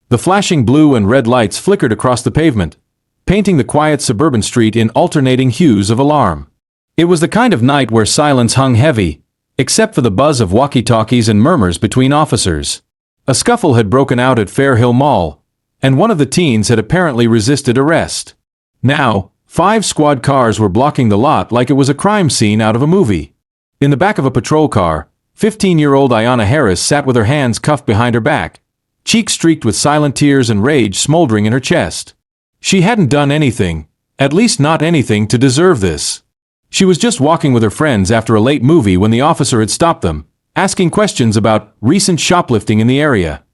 The flashing blue and red lights flickered across the pavement, painting the quiet suburban street in alternating hues of alarm. It was the kind of night where silence hung heavy, except for the buzz of walkie-talkies and murmurs between officers. A scuffle had broken out at Fair Hill Mall, and one of the teens had apparently resisted arrest. Now, 5 squad cars were blocking the lot like it was a crime scene out of a movie. In the back of a patrol car, 15-year-old Ayanna Harris sat with her hands cuffed behind her back, cheeks streaked with silent tears and rage smoldering in her chest. She hadn't done anything, at least not anything to deserve this. She was just walking with her friends after a late movie when the officer had stopped them, asking questions about recent shoplifting in the area.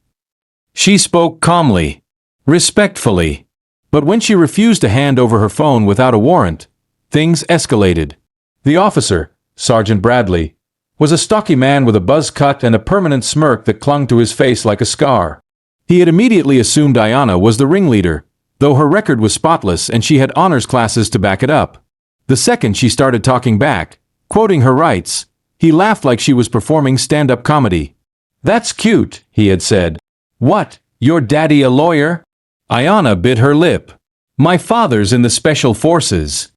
She spoke calmly, respectfully, but when she refused to hand over her phone without a warrant, things escalated. The officer, Sergeant Bradley, was a stocky man with a buzz cut and a permanent smirk that clung to his face like a scar. He had immediately assumed Ayanna was the ringleader, though her record was spotless and she had honors classes to back it up. The second she started talking back, quoting her rights, he laughed like she was performing stand-up comedy. "That's cute," he had said. "What, your daddy a lawyer?" Ayanna bit her lip. "My father's in the Special Forces."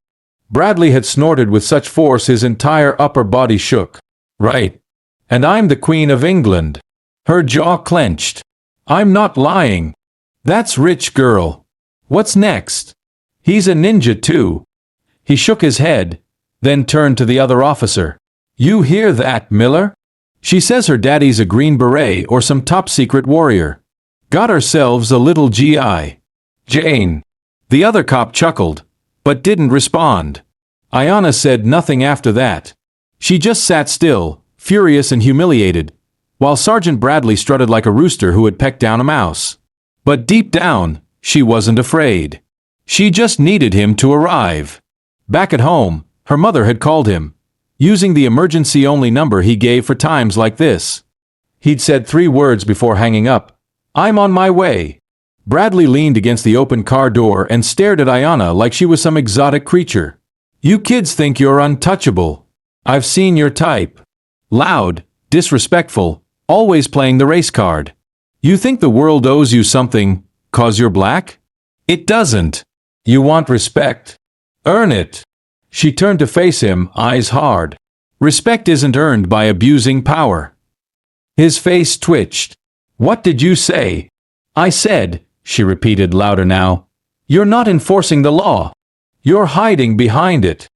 Bradley had snorted with such force his entire upper body shook. "Right. And I'm the Queen of England." Her jaw clenched. "I'm not lying. That's rich girl. What's next?" "He's a ninja too." He shook his head, then turned to the other officer. "You hear that, Miller? She says her daddy's a Green Beret or some top-secret warrior. Got ourselves a little GI. Jane." The other cop chuckled, but didn't respond. Ayanna said nothing after that. She just sat still, furious and humiliated, while Sergeant Bradley strutted like a rooster who had pecked down a mouse. But deep down, she wasn't afraid. She just needed him to arrive. Back at home, her mother had called him, using the emergency-only number he gave for times like this. He'd said 3 words before hanging up. "I'm on my way." Bradley leaned against the open car door and stared at Ayanna like she was some exotic creature. "You kids think you're untouchable. I've seen your type. Loud, disrespectful, always playing the race card. You think the world owes you something, 'cause you're black? It doesn't. You want respect? Earn it." She turned to face him, eyes hard. "Respect isn't earned by abusing power." His face twitched. "What did you say?" "I said," she repeated louder now, "you're not enforcing the law. You're hiding behind it."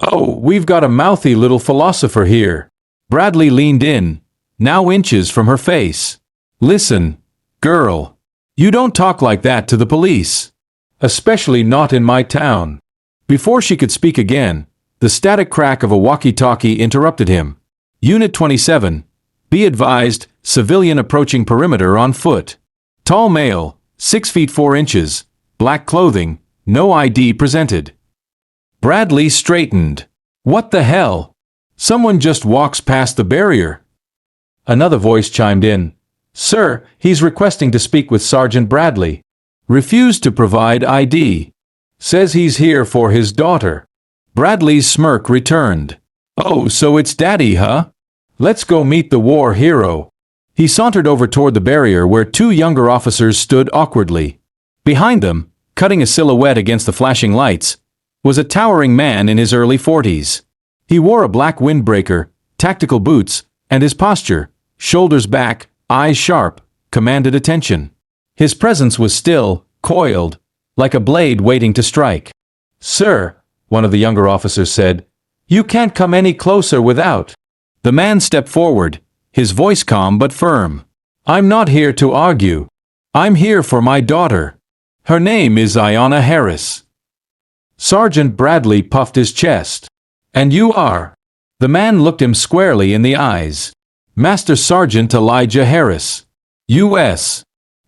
"Oh, we've got a mouthy little philosopher here." Bradley leaned in, now inches from her face. "Listen, girl. You don't talk like that to the police. Especially not in my town." Before she could speak again, the static crack of a walkie-talkie interrupted him. "Unit 27. Be advised, civilian approaching perimeter on foot. Tall male, 6 feet 4 inches, black clothing, no ID presented." Bradley straightened. "What the hell? Someone just walks past the barrier." Another voice chimed in. "Sir, he's requesting to speak with Sergeant Bradley. Refused to provide ID. Says he's here for his daughter." Bradley's smirk returned. "Oh, so it's Daddy, huh? Let's go meet the war hero." He sauntered over toward the barrier where 2 younger officers stood awkwardly. Behind them, cutting a silhouette against the flashing lights, was a towering man in his early 40s. He wore a black windbreaker, tactical boots, and his posture, shoulders back, eyes sharp, commanded attention. His presence was still, coiled, like a blade waiting to strike. "Sir," one of the younger officers said, "you can't come any closer without." The man stepped forward, his voice calm but firm. "I'm not here to argue. I'm here for my daughter. Her name is Ayanna Harris." Sergeant Bradley puffed his chest. "And you are?" The man looked him squarely in the eyes. "Master Sergeant Elijah Harris. U.S.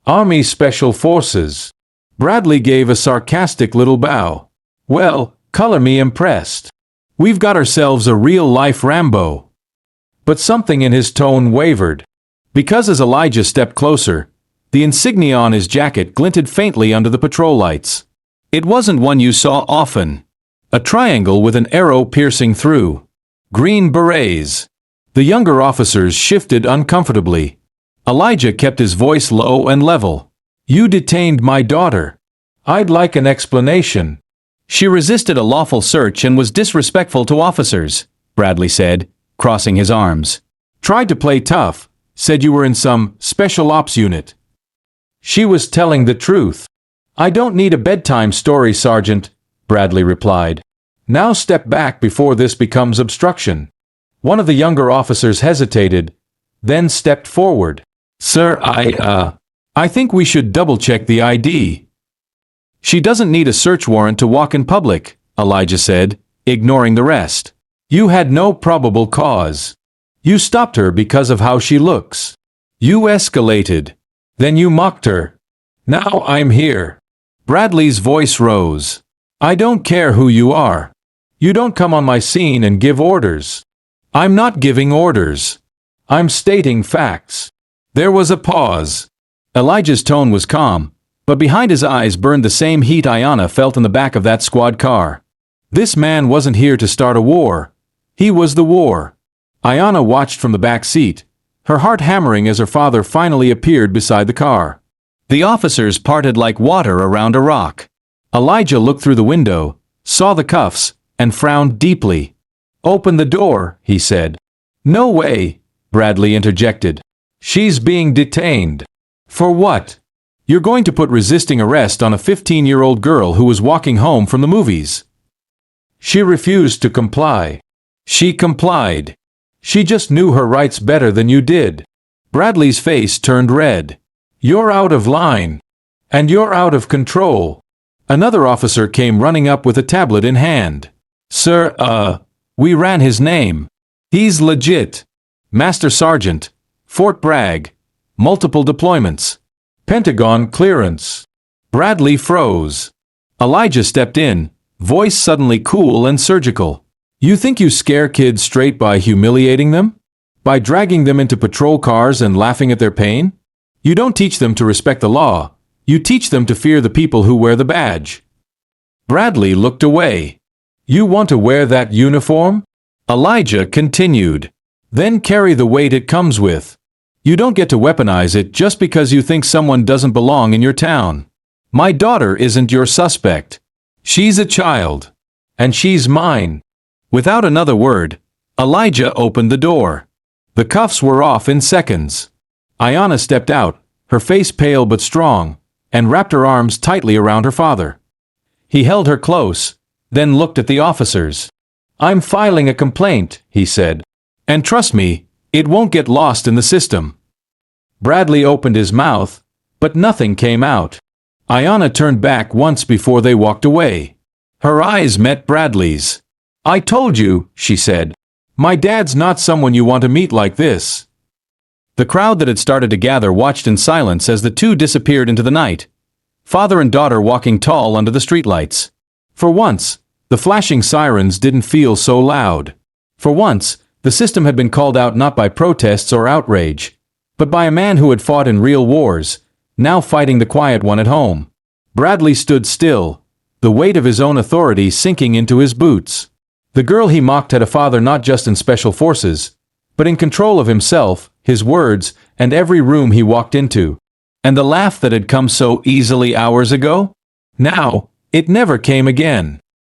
Army Special Forces." Bradley gave a sarcastic little bow. "Well, color me impressed. We've got ourselves a real-life Rambo." But something in his tone wavered. Because as Elijah stepped closer, the insignia on his jacket glinted faintly under the patrol lights. It wasn't one you saw often. A triangle with an arrow piercing through. Green berets. The younger officers shifted uncomfortably. Elijah kept his voice low and level. You detained my daughter. I'd like an explanation. She resisted a lawful search and was disrespectful to officers, Bradley said, crossing his arms. Tried to play tough, said you were in some special ops unit. She was telling the truth. I don't need a bedtime story, Sergeant, Bradley replied. Now step back before this becomes obstruction. One of the younger officers hesitated, then stepped forward. Sir, I think we should double-check the ID. She doesn't need a search warrant to walk in public, Elijah said, ignoring the rest. You had no probable cause. You stopped her because of how she looks. You escalated. Then you mocked her. Now I'm here. Bradley's voice rose. I don't care who you are. You don't come on my scene and give orders. I'm not giving orders. I'm stating facts. There was a pause. Elijah's tone was calm, but behind his eyes burned the same heat Ayanna felt in the back of that squad car. This man wasn't here to start a war. He was the war. Ayanna watched from the back seat, her heart hammering as her father finally appeared beside the car. The officers parted like water around a rock. Elijah looked through the window, saw the cuffs, and frowned deeply. Open the door, he said. No way, Bradley interjected. She's being detained. For what? You're going to put resisting arrest on a 15-year-old girl who was walking home from the movies. She refused to comply. She complied. She just knew her rights better than you did. Bradley's face turned red. You're out of line. And you're out of control. Another officer came running up with a tablet in hand. Sir, we ran his name. He's legit. Master Sergeant. Fort Bragg. Multiple deployments. Pentagon clearance. Bradley froze. Elijah stepped in, voice suddenly cool and surgical. You think you scare kids straight by humiliating them? By dragging them into patrol cars and laughing at their pain? You don't teach them to respect the law. You teach them to fear the people who wear the badge. Bradley looked away. You want to wear that uniform? Elijah continued. Then carry the weight it comes with. You don't get to weaponize it just because you think someone doesn't belong in your town. My daughter isn't your suspect. She's a child. And she's mine. Without another word, Elijah opened the door. The cuffs were off in seconds. Ayanna stepped out, her face pale but strong, and wrapped her arms tightly around her father. He held her close, then looked at the officers. I'm filing a complaint, he said. And trust me, it won't get lost in the system. Bradley opened his mouth, but nothing came out. Ayanna turned back once before they walked away. Her eyes met Bradley's. I told you, she said. My dad's not someone you want to meet like this. The crowd that had started to gather watched in silence as the two disappeared into the night. Father and daughter walking tall under the streetlights. For once, the flashing sirens didn't feel so loud. For once, the system had been called out not by protests or outrage, but by a man who had fought in real wars, now fighting the quiet one at home. Bradley stood still, the weight of his own authority sinking into his boots. The girl he mocked had a father not just in special forces, but in control of himself, his words, and every room he walked into. And the laugh that had come so easily hours ago? Now, it never came again.